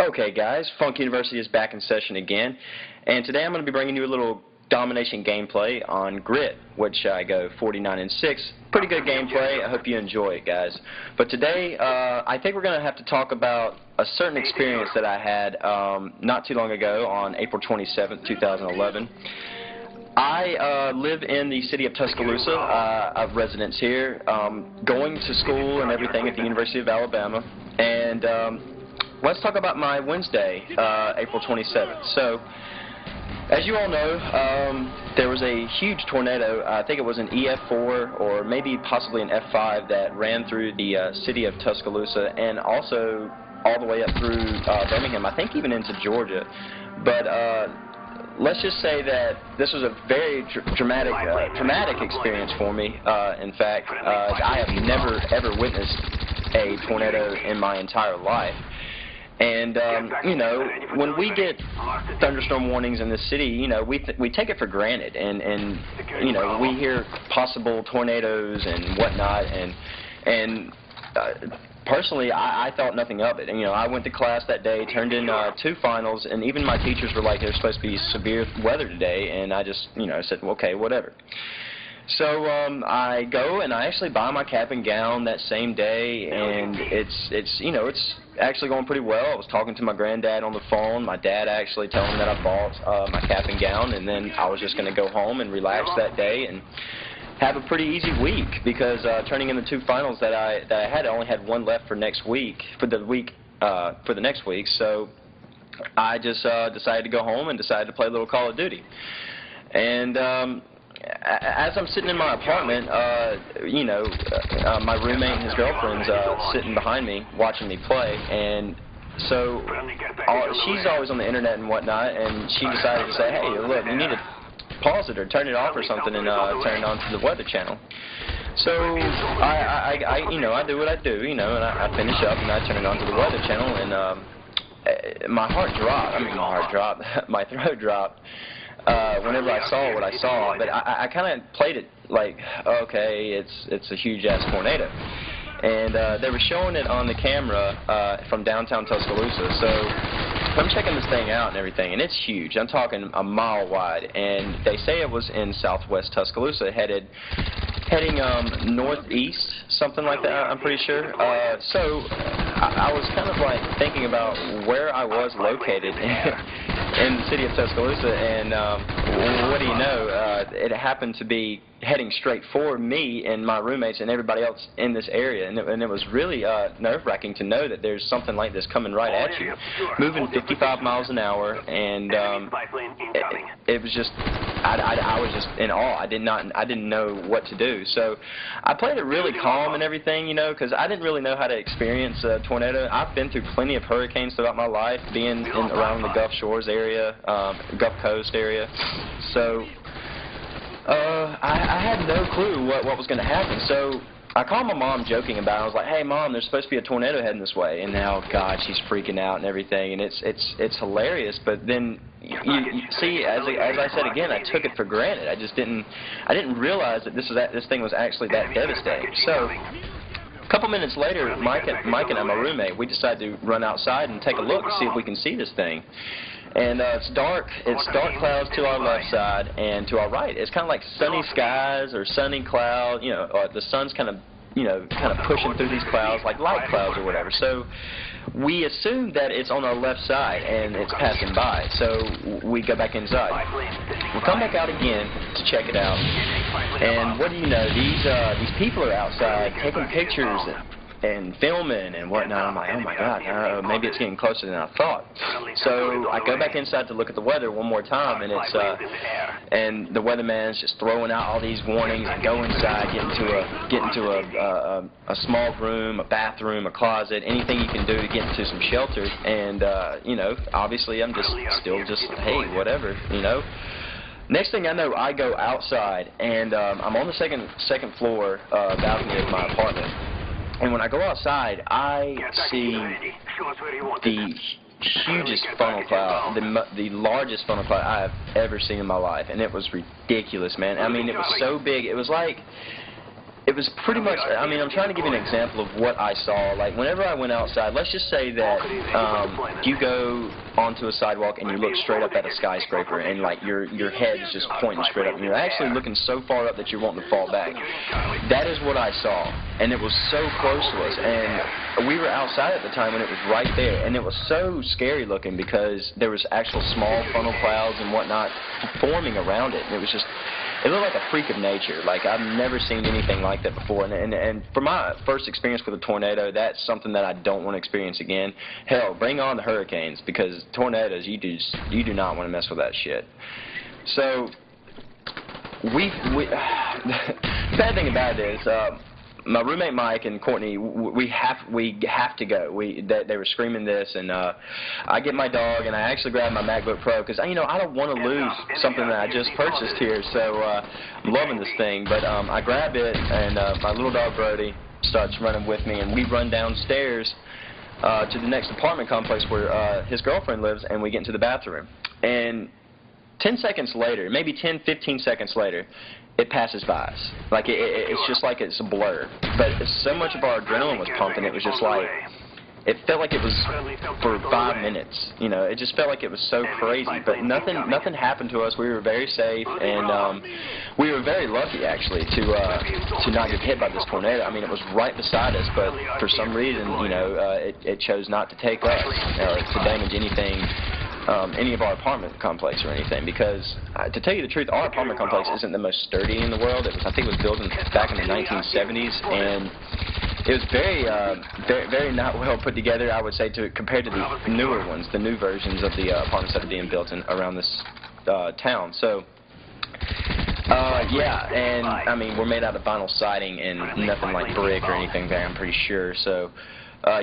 Okay guys, TheFunkUniv10 is back in session again, and today I'm going to be bringing you a little domination gameplay on Grit, which I go 49-6. Pretty good gameplay. I hope you enjoy it, guys. But today, I think we're going to have to talk about a certain experience that I had not too long ago on April 27th, 2011. I live in the city of Tuscaloosa. I have residence here, going to school and everything at the University of Alabama, and let's talk about my Wednesday, April 27th. So, as you all know, there was a huge tornado. I think it was an EF4 or maybe possibly an F5 that ran through the city of Tuscaloosa and also all the way up through Birmingham, I think even into Georgia. But let's just say that this was a very dramatic experience for me. In fact, I have never ever witnessed a tornado in my entire life. And, you know, when we get thunderstorm warnings in the city, you know, we take it for granted. And you know, we hear possible tornadoes and whatnot. And personally, I thought nothing of it. And, you know, I went to class that day, turned in 2 finals, and even my teachers were like, there's supposed to be severe weather today. And I just, you know, said, well, okay, whatever. So I go and I actually buy my cap and gown that same day, and it's you know, it's actually going pretty well. I was talking to my granddad on the phone. My dad actually telling him that I bought my cap and gown, and then I was just going to go home and relax that day and have a pretty easy week because turning in the 2 finals that I had, I only had 1 left for next week for the next week. So I just decided to go home and decided to play a little Call of Duty. And as I'm sitting in my apartment, you know, my roommate and his girlfriend's sitting behind me watching me play, and so she's always on the internet and whatnot, and she decided to say, hey, look, you need to pause it or turn it off or something and turn it on to the Weather Channel. So I you know, I do what I do, you know, and I finish up and I turn it on to the Weather Channel, and my heart dropped. I mean, my heart dropped. My throat dropped. Whenever I saw what I saw, but I kind of played it like, okay, it's a huge-ass tornado. And they were showing it on the camera from downtown Tuscaloosa, so I'm checking this thing out and everything, and it's huge. I'm talking a mile wide, and they say it was in southwest Tuscaloosa, heading northeast, something like that, I'm pretty sure. So I was kind of like thinking about where I was located in the city of Tuscaloosa, and what do you know, it happened to be heading straight for me and my roommates and everybody else in this area, and it was really nerve-wracking to know that there's something like this coming right at you, moving 55 miles an hour, and it was just, I was just in awe. I didn't know what to do, so I played it really calm and everything, you know, because I didn't really know how to experience a tornado. I've been through plenty of hurricanes throughout my life, being around the Gulf Shores area, Gulf Coast area, so I had no clue what was going to happen. So I called my mom joking about it. I was like, hey, Mom, there's supposed to be a tornado heading this way. And now, God, she's freaking out and everything. And it's hilarious. But then, you see, as I said again, I took it for granted. I didn't realize that this thing was actually that devastating. So a couple minutes later, Mike and I, my roommate, we decided to run outside and take a look and see if we can see this thing. And it's dark clouds to our left side, and to our right, it's kind of like sunny skies or sunny cloud. You know, the sun's kind of pushing through these clouds, like light clouds or whatever. So we assume that it's on our left side and it's passing by. So we go back inside. We come back out again to check it out, and what do you know? These people are outside taking pictures and filming and whatnot. I'm like, oh my God, maybe it's getting closer than I thought. So I go back inside to look at the weather one more time, and and the weatherman's just throwing out all these warnings, and go inside, get into a small room, a bathroom, a closet, anything you can do to get into some shelter. And you know, obviously I'm still just hey, whatever, you know. Next thing I know, I go outside, and I'm on the second floor balcony of my apartment. And when I go outside, I see the hugest funnel cloud, the largest funnel cloud I have ever seen in my life, and it was ridiculous, man. I mean, it was so big. It was like it was pretty much, I mean, I'm trying to give you an example of what I saw. Like, whenever I went outside, let's just say that you go onto a sidewalk and you look straight up at a skyscraper and, like, your head is just pointing straight up and you're actually looking so far up that you're wanting to fall back. That is what I saw, and it was so close to us, and we were outside at the time when it was right there, and it was so scary looking because there was actual small funnel clouds and whatnot forming around it, and it was just, it looked like a freak of nature. Like, I've never seen anything like that before. And for my first experience with a tornado, that's something that I don't want to experience again. Hell, bring on the hurricanes, because tornadoes, you do not want to mess with that shit. So, the bad thing about it is, my roommate Mike and Courtney, we have to go. They were screaming this, and I get my dog, and I actually grab my MacBook Pro because I don't want to lose something that I just purchased here. So I'm loving this thing, but I grab it, and my little dog Brody starts running with me, and we run downstairs to the next apartment complex where his girlfriend lives, and we get into the bathroom. And 10 seconds later, maybe 10, 15 seconds later, it passes by us. Like, it's just like it's a blur. But so much of our adrenaline was pumping, it was just like, it felt like it was for 5 minutes. It just felt like it was so crazy. But nothing happened to us. We were very safe, and we were very lucky, actually, to not get hit by this tornado. I mean, it was right beside us, but for some reason, it chose not to take us or to damage anything. Any of our apartment complex or anything, because to tell you the truth, our apartment complex isn't the most sturdy in the world. I think it was built back in the 1970s, and it was very not well put together, I would say, compared to the newer ones, the new versions of the apartments that are being built around this town. So, yeah, and I mean, we're made out of vinyl siding and nothing like brick or anything there, I'm pretty sure. So,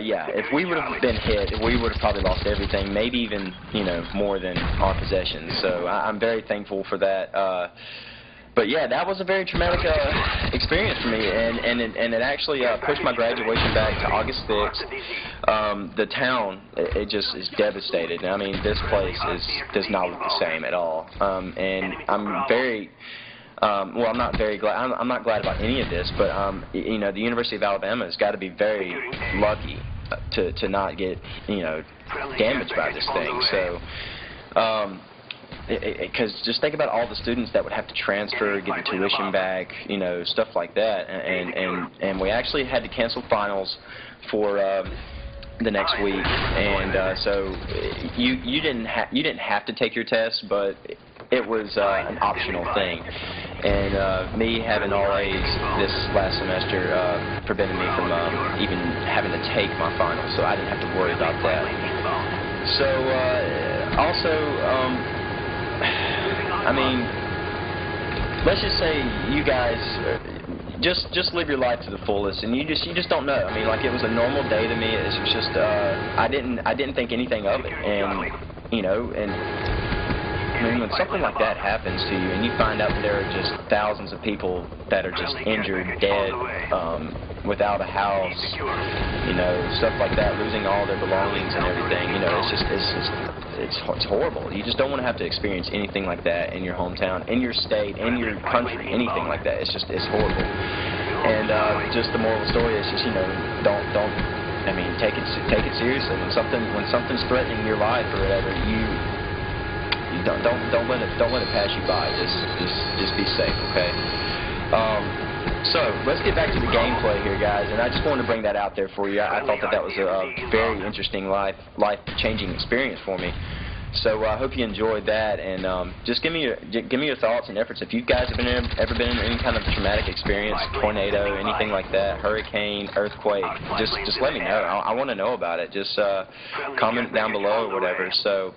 yeah, if we would have been hit, we would have probably lost everything, maybe even, more than our possessions. So I'm very thankful for that. But yeah, that was a very traumatic experience for me, and it actually pushed my graduation back to August 6th. The town, it just is devastated. I mean, this place does not look the same at all. And I'm very... well, I'm not very glad. I'm not glad about any of this, but the University of Alabama has got to be very lucky to not get damaged by this thing. So, because just think about all the students that would have to transfer, get the tuition back, stuff like that, and we actually had to cancel finals for the next week, and so you didn't have to take your test, but it was an optional thing. And me having all A's this last semester prevented me from even having to take my finals, so I didn't have to worry about that. So also, I mean, let's just say you guys just live your life to the fullest, and you just don't know. I mean, like, it was a normal day to me. It was just I didn't think anything of it, and I mean, when something like that happens to you and you find out that there are just thousands of people that are just injured, dead, without a house, stuff like that, losing all their belongings and everything, it's horrible. You just don't want to have to experience anything like that in your hometown, in your state, in your country, anything like that. It's horrible. And just the moral of the story is just, don't. I mean, take it seriously. When something's threatening your life or whatever, don't let it pass you by. Just be safe, okay? So let's get back to the gameplay here, guys. And I just wanted to bring that out there for you. I thought that was a very interesting life-changing experience for me. So I hope you enjoyed that, and just give me your thoughts and efforts. If you guys have ever been in any kind of traumatic experience, tornado, anything like that, hurricane, earthquake, just let me know. I want to know about it. Just comment down below or whatever. So.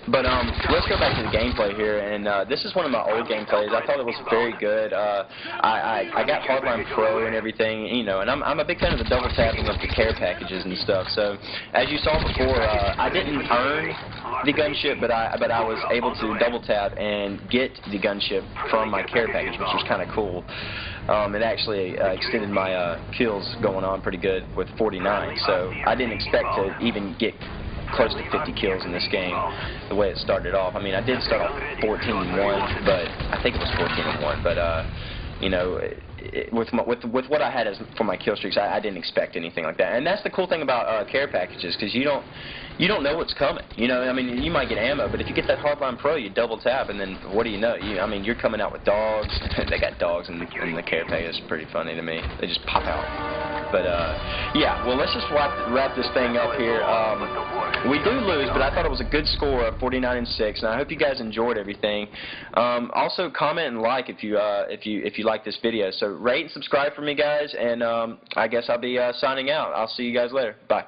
But let's go back to the gameplay here, and this is one of my old gameplays. I thought it was very good. I got Hardline Pro and everything, and I'm a big fan of the double tapping of the care packages and stuff. So as you saw before, I didn't earn the gunship, but I was able to double tap and get the gunship from my care package, which was kind of cool. It actually extended my kills going on pretty good with 49. So I didn't expect to even get close to 50 kills in this game, the way it started off. I mean, I did start off 14-1, but I think it was 14-1, but you know, with what I had as for my kill streaks, I didn't expect anything like that. And that's the cool thing about care packages, because you don't know what's coming. You know, I mean, you might get ammo, but if you get that Hardline Pro, you double tap, and then what do you know? I mean, you're coming out with dogs. They got dogs in the care pack. It's pretty funny to me. They just pop out. But yeah, well, let's just wrap this thing up here. We do lose, but I thought it was a good score of 49-6, and I hope you guys enjoyed everything. Also, comment and like if you like this video. So rate and subscribe for me, guys, and I guess I'll be signing out. I'll see you guys later. Bye.